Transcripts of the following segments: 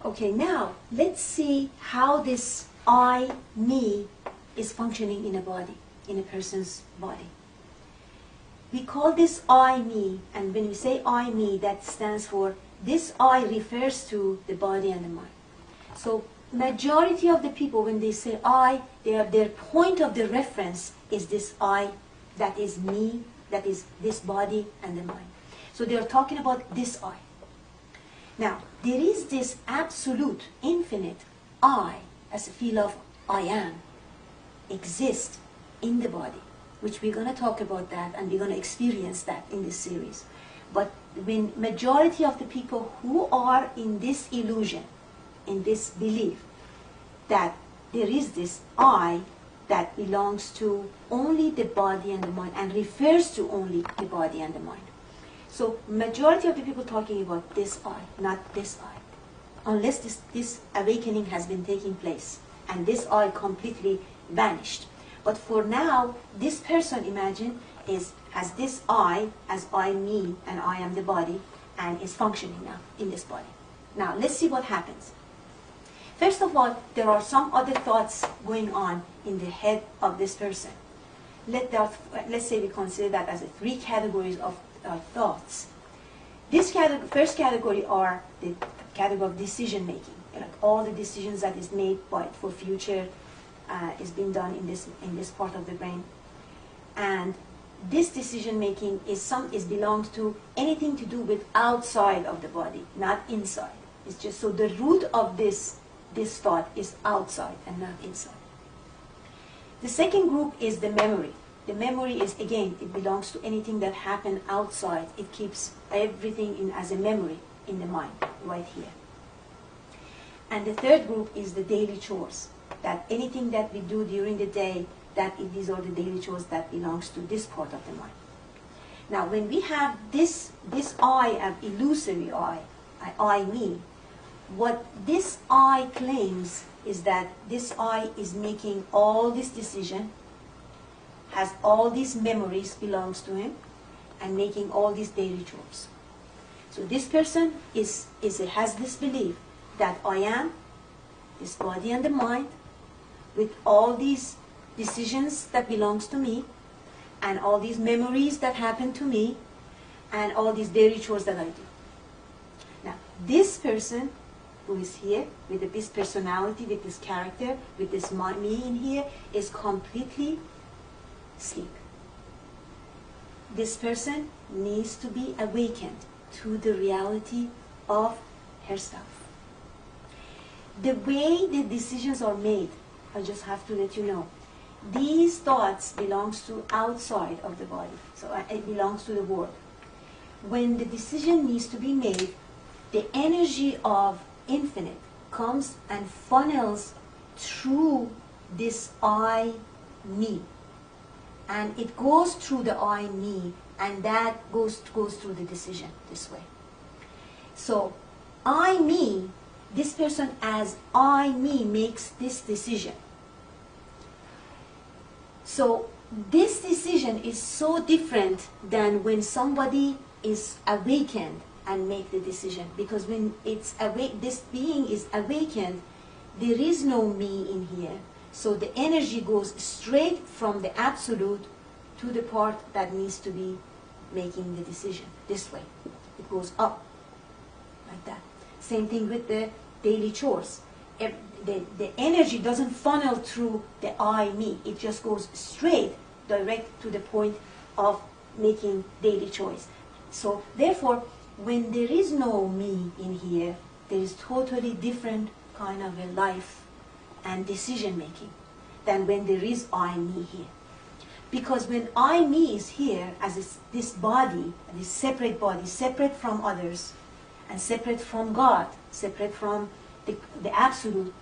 Okay, now let's see how this I, me, is functioning in a body, in a person's body. We call this I, me, and when we say I, me, that stands for, this I refers to the body and the mind. So majority of the people, when they say I, their point of the reference is this I, that is me, that is this body and the mind. So they are talking about this I. Now, there is this absolute, infinite I, as a feel of I am, exist in the body, which we're going to talk about that, and we're going to experience that in this series. But when majority of the people who are in this illusion, in this belief, that there is this I that belongs to only the body and the mind, and refers to only the body and the mind. So majority of the people talking about this I, not this I, unless this awakening has been taking place, and this I completely vanished. But for now, this person, imagine, has this I as I, me, and I am the body, and is functioning now in this body. Now, let's see what happens. First of all, there are some other thoughts going on in the head of this person. Let's say we consider that as 3 categories of thoughts. This first category are the category of decision making, like all the decisions that is made for future is being done in this part of the brain. And this decision making belongs to anything to do with outside of the body, not inside. It's just so the root of this thought is outside and not inside. The second group is the memory. The memory is, again, it belongs to anything that happened outside. It keeps everything as a memory in the mind, right here. And the third group is the daily chores. That anything that we do during the day, these are the daily chores that belongs to this part of the mind. Now, when we have this I, an illusory I, me, what this I claims is that this I is making all this decision, has all these memories belongs to him, and making all these daily chores. So this person has this belief that I am this body and the mind, with all these decisions that belongs to me, and all these memories that happen to me, and all these daily chores that I do. Now, this person who is here, with this personality, with this character, with this me in here, is completely asleep. This person needs to be awakened to the reality of herself. The way the decisions are made, I just have to let you know, these thoughts belongs to outside of the body, so it belongs to the world. When the decision needs to be made, the energy of infinite comes and funnels through this I, me, and it goes through the I, me, and that goes through the decision this way. So I, me, this person as I, me makes this decision. So this decision is so different than when somebody is awakened and make the decision, because when it's this being is awakened, there is no me in here. So the energy goes straight from the absolute to the part that needs to be making the decision, this way. It goes up, like that. Same thing with the daily chores. The energy doesn't funnel through the I, me. It just goes straight, direct to the point of making daily choice. So therefore, when there is no me in here, there is totally different kind of a life and decision making than when there is I, me here. Because when I, me is here as this body, this separate body, separate from others, and separate from God, separate from the absolute,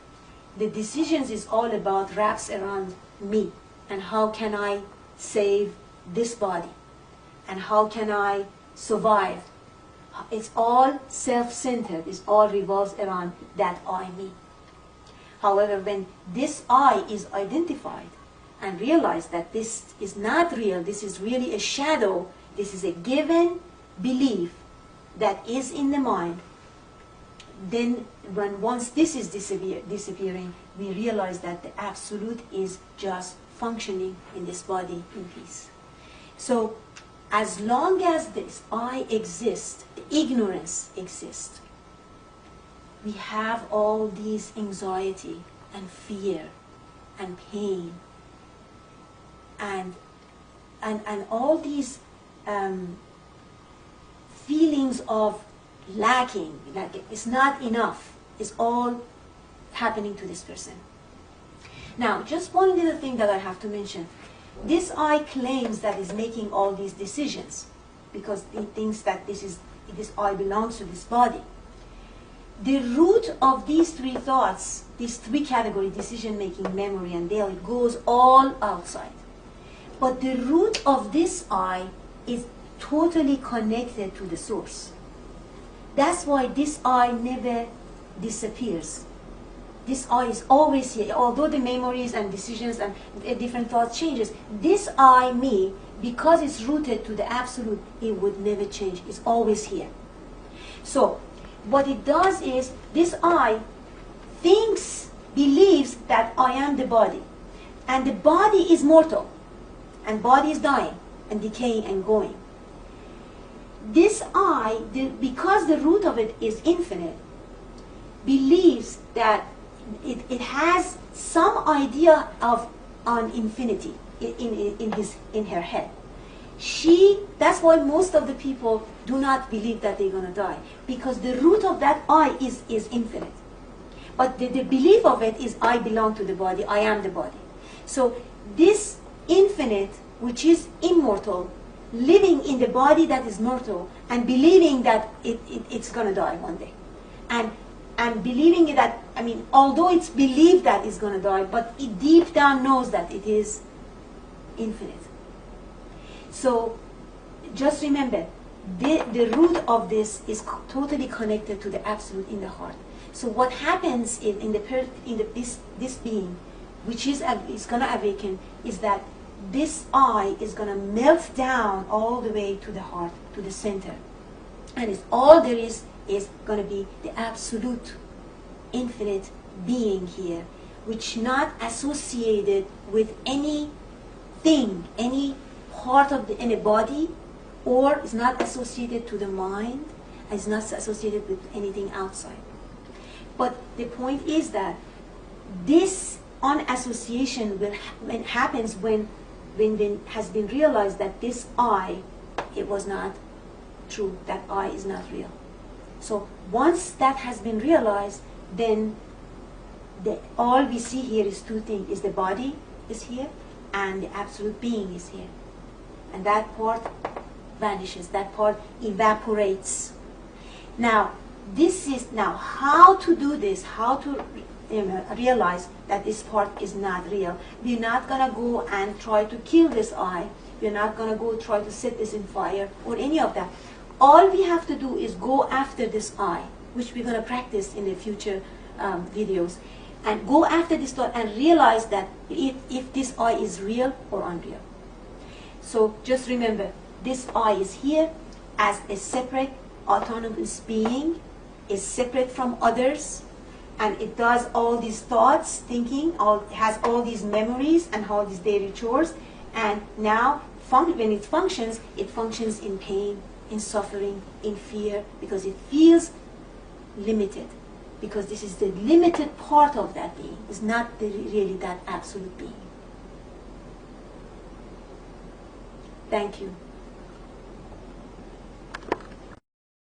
the decisions is all about wraps around me, and how can I save this body, and how can I survive. It's all self-centered. It all revolves around that I, me. However, when this I is identified and realized that this is not real, this is really a shadow, this is a given belief that is in the mind, then once this is disappearing, we realize that the absolute is just functioning in this body in peace. So as long as this I exists, the ignorance exists, we have all these anxiety and fear and pain and all these feelings of lacking, like it's not enough, is all happening to this person. Now, just one little thing that I have to mention. This I claims that is making all these decisions because he thinks that this I belongs to this body. The root of these three thoughts, these three categories, decision making, memory, and daily, goes all outside. But the root of this I is totally connected to the source. That's why this I never disappears. This I is always here. Although the memories and decisions and different thoughts changes, this I, me, because it's rooted to the absolute, it would never change. It's always here. So what it does is, this I believes that I am the body. And the body is mortal. And body is dying and decaying and going. This I, because the root of it is infinite, believes that it has some idea of on infinity in her head. That's why most of the people do not believe that they're going to die, because the root of that I is infinite. But the belief of it is I belong to the body, I am the body. So this infinite, which is immortal, living in the body that is mortal and believing that it's going to die one day. And believing that, I mean, although it's believed that it's going to die, but it deep down knows that it is infinite. So just remember, the root of this is totally connected to the absolute in the heart. So what happens this being, which is going to awaken, is that this I is going to melt down all the way to the heart, to the center. And it's all there is going to be the absolute infinite being here, which not associated with anything, any part of any body, or is not associated to the mind, and is not associated with anything outside. But the point is that this unassociation happens when has been realized that this I, it was not true, that I is not real. So once that has been realized, then all we see here is two things, is the body is here and the absolute being is here. And that part vanishes, that part evaporates. Now how to do this, how to realize that this part is not real. We're not going to go and try to kill this I. We're not going to go try to set this in fire or any of that. All we have to do is go after this I, which we're going to practice in the future videos, and go after this thought and realize that if this I is real or unreal. So just remember, this I is here as a separate autonomous being, is separate from others, and it does all these thoughts, thinking, has all these memories and all these daily chores, and now when it functions in pain, in suffering, in fear, because it feels limited, because this is the limited part of that being. It's not really that absolute being. Thank you.